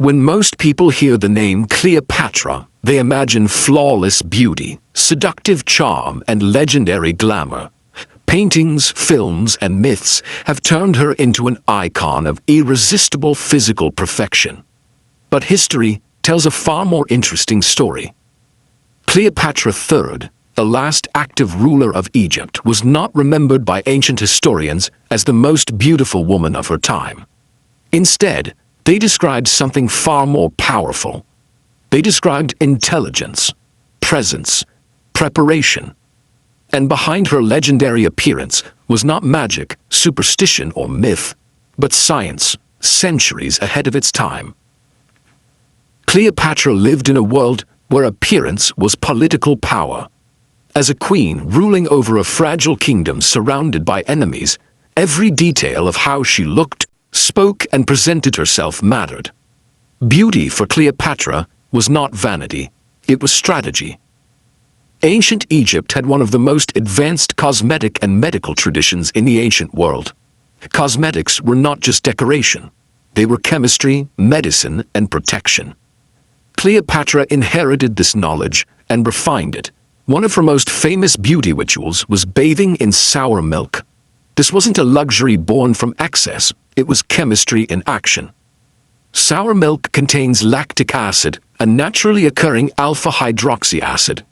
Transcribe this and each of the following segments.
When most people hear the name Cleopatra, they imagine flawless beauty, seductive charm, and legendary glamour. Paintings, films, and myths have turned her into an icon of irresistible physical perfection. But history tells a far more interesting story. Cleopatra III, the last active ruler of Egypt, was not remembered by ancient historians as the most beautiful woman of her time. Instead, they described something far more powerful. They described intelligence, presence, preparation. And behind her legendary appearance was not magic, superstition, or myth, but science, centuries ahead of its time. Cleopatra lived in a world where appearance was political power. As a queen ruling over a fragile kingdom surrounded by enemies, every detail of how she looked, spoke, and presented herself mattered. Beauty for Cleopatra was not vanity, it was strategy. Ancient Egypt had one of the most advanced cosmetic and medical traditions in the ancient world. Cosmetics were not just decoration. They were chemistry, medicine, and protection. Cleopatra inherited this knowledge and refined it. One of her most famous beauty rituals was bathing in sour milk. This wasn't a luxury born from excess, it was chemistry in action. Sour milk contains lactic acid, a naturally occurring alpha-hydroxy acid.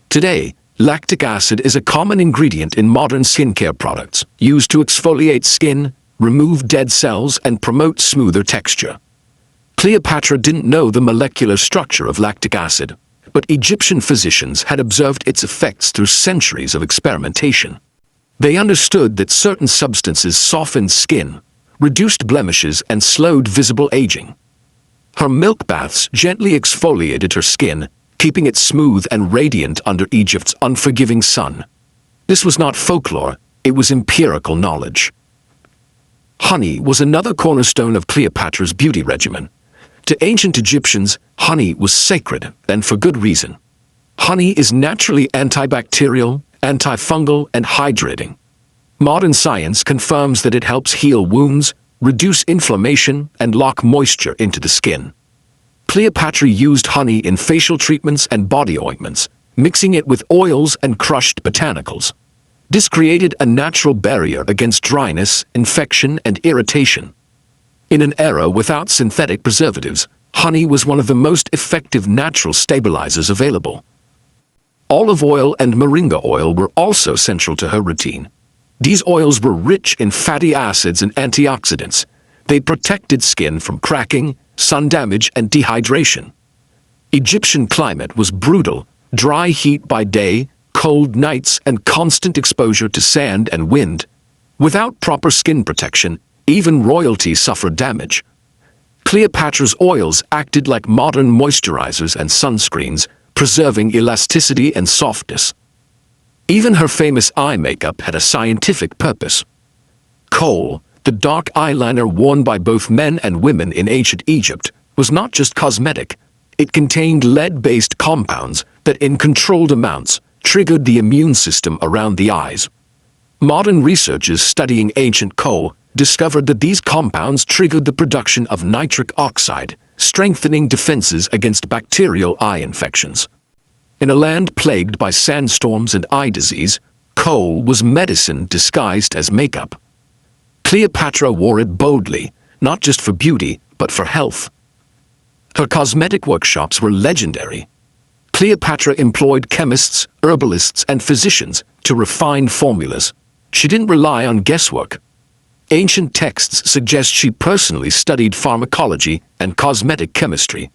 Today, lactic acid is a common ingredient in modern skincare products, used to exfoliate skin, remove dead cells, and promote smoother texture. Cleopatra didn't know the molecular structure of lactic acid, but Egyptian physicians had observed its effects through centuries of experimentation. They understood that certain substances softened skin, reduced blemishes, and slowed visible aging. Her milk baths gently exfoliated her skin, keeping it smooth and radiant under Egypt's unforgiving sun. This was not folklore, it was empirical knowledge. Honey was another cornerstone of Cleopatra's beauty regimen. To ancient Egyptians, honey was sacred, and for good reason. Honey is naturally antibacterial, antifungal, and hydrating. Modern science confirms that it helps heal wounds, reduce inflammation, and lock moisture into the skin. Cleopatra used honey in facial treatments and body ointments, mixing it with oils and crushed botanicals. This created a natural barrier against dryness, infection, and irritation. In an era without synthetic preservatives, honey was one of the most effective natural stabilizers available. Olive oil and moringa oil were also central to her routine. These oils were rich in fatty acids and antioxidants. They protected skin from cracking, sun damage, and dehydration. Egyptian climate was brutal, dry heat by day, cold nights, and constant exposure to sand and wind. Without proper skin protection, even royalty suffered damage. Cleopatra's oils acted like modern moisturizers and sunscreens, preserving elasticity and softness. Even her famous eye makeup had a scientific purpose. Kohl, the dark eyeliner worn by both men and women in ancient Egypt, was not just cosmetic. It contained lead-based compounds that, in controlled amounts, triggered the immune system around the eyes. Modern researchers studying ancient kohl discovered that these compounds triggered the production of nitric oxide, strengthening defenses against bacterial eye infections. In a land plagued by sandstorms and eye disease, kohl was medicine disguised as makeup. Cleopatra wore it boldly, not just for beauty, but for health. Her cosmetic workshops were legendary. Cleopatra employed chemists, herbalists, and physicians to refine formulas. She didn't rely on guesswork. Ancient texts suggest she personally studied pharmacology and cosmetic chemistry.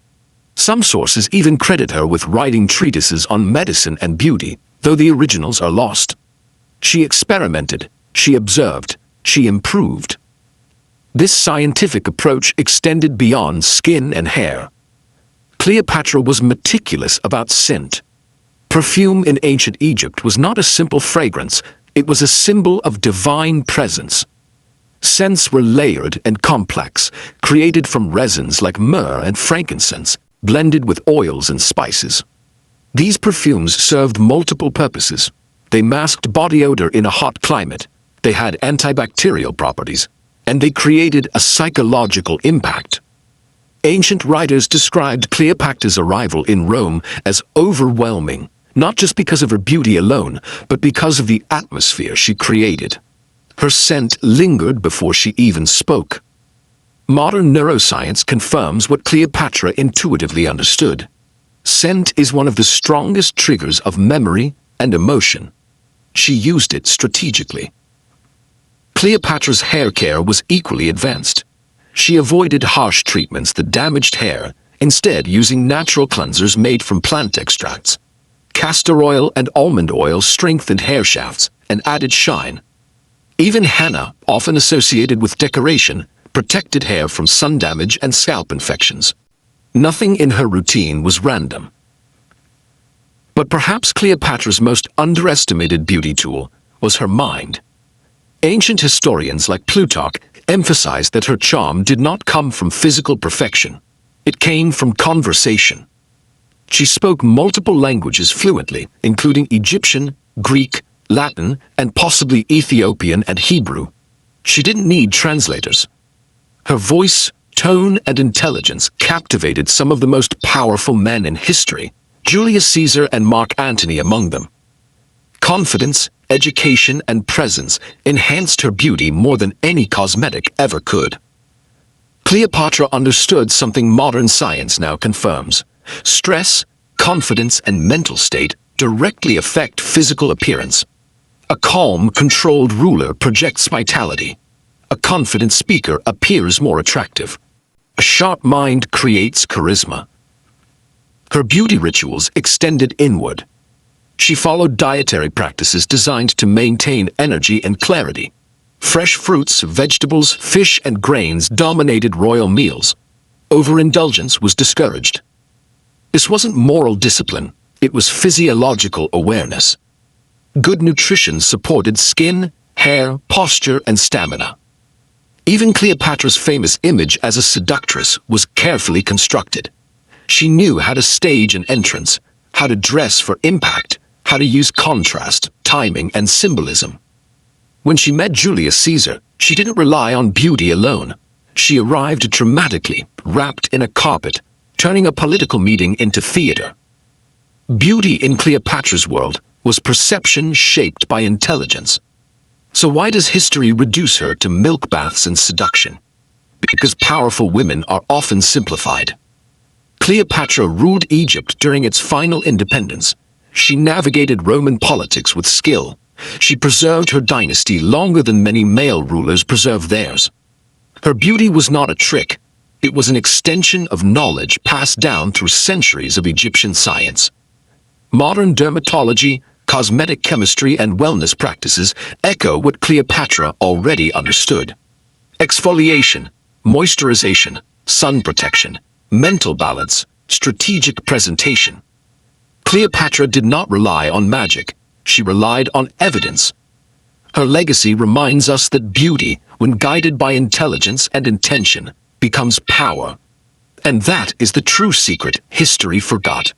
Some sources even credit her with writing treatises on medicine and beauty, though the originals are lost. She experimented, she observed, she improved. This scientific approach extended beyond skin and hair. Cleopatra was meticulous about scent. Perfume in ancient Egypt was not a simple fragrance, it was a symbol of divine presence. Scents were layered and complex, created from resins like myrrh and frankincense, blended with oils and spices. These perfumes served multiple purposes. They masked body odor in a hot climate, they had antibacterial properties, and they created a psychological impact. Ancient writers described Cleopatra's arrival in Rome as overwhelming, not just because of her beauty alone, but because of the atmosphere she created. Her scent lingered before she even spoke. Modern neuroscience confirms what Cleopatra intuitively understood. Scent is one of the strongest triggers of memory and emotion. She used it strategically. Cleopatra's hair care was equally advanced. She avoided harsh treatments that damaged hair, instead using natural cleansers made from plant extracts. Castor oil and almond oil strengthened hair shafts and added shine. Even henna, often associated with decoration, protected hair from sun damage and scalp infections. Nothing in her routine was random. But perhaps Cleopatra's most underestimated beauty tool was her mind. Ancient historians like Plutarch emphasized that her charm did not come from physical perfection. It came from conversation. She spoke multiple languages fluently, including Egyptian, Greek, Latin, and possibly Ethiopian and Hebrew. She didn't need translators. Her voice, tone, and intelligence captivated some of the most powerful men in history, Julius Caesar and Mark Antony among them. Confidence, education, and presence enhanced her beauty more than any cosmetic ever could. Cleopatra understood something modern science now confirms. Stress, confidence, and mental state directly affect physical appearance. A calm, controlled ruler projects vitality. A confident speaker appears more attractive. A sharp mind creates charisma. Her beauty rituals extended inward. She followed dietary practices designed to maintain energy and clarity. Fresh fruits, vegetables, fish, and grains dominated royal meals. Overindulgence was discouraged. This wasn't moral discipline, it was physiological awareness. Good nutrition supported skin, hair, posture, and stamina. Even Cleopatra's famous image as a seductress was carefully constructed. She knew how to stage an entrance, how to dress for impact, how to use contrast, timing, and symbolism. When she met Julius Caesar, she didn't rely on beauty alone. She arrived dramatically, wrapped in a carpet, turning a political meeting into theater. Beauty in Cleopatra's world was perception shaped by intelligence. So why does history reduce her to milk baths and seduction? Because powerful women are often simplified. Cleopatra ruled Egypt during its final independence. She navigated Roman politics with skill. She preserved her dynasty longer than many male rulers preserved theirs. Her beauty was not a trick. It was an extension of knowledge passed down through centuries of Egyptian science. Modern dermatology, cosmetic chemistry, and wellness practices echo what Cleopatra already understood. Exfoliation, moisturization, sun protection, mental balance, strategic presentation. Cleopatra did not rely on magic. She relied on evidence. Her legacy reminds us that beauty, when guided by intelligence and intention, becomes power. And that is the true secret history forgot.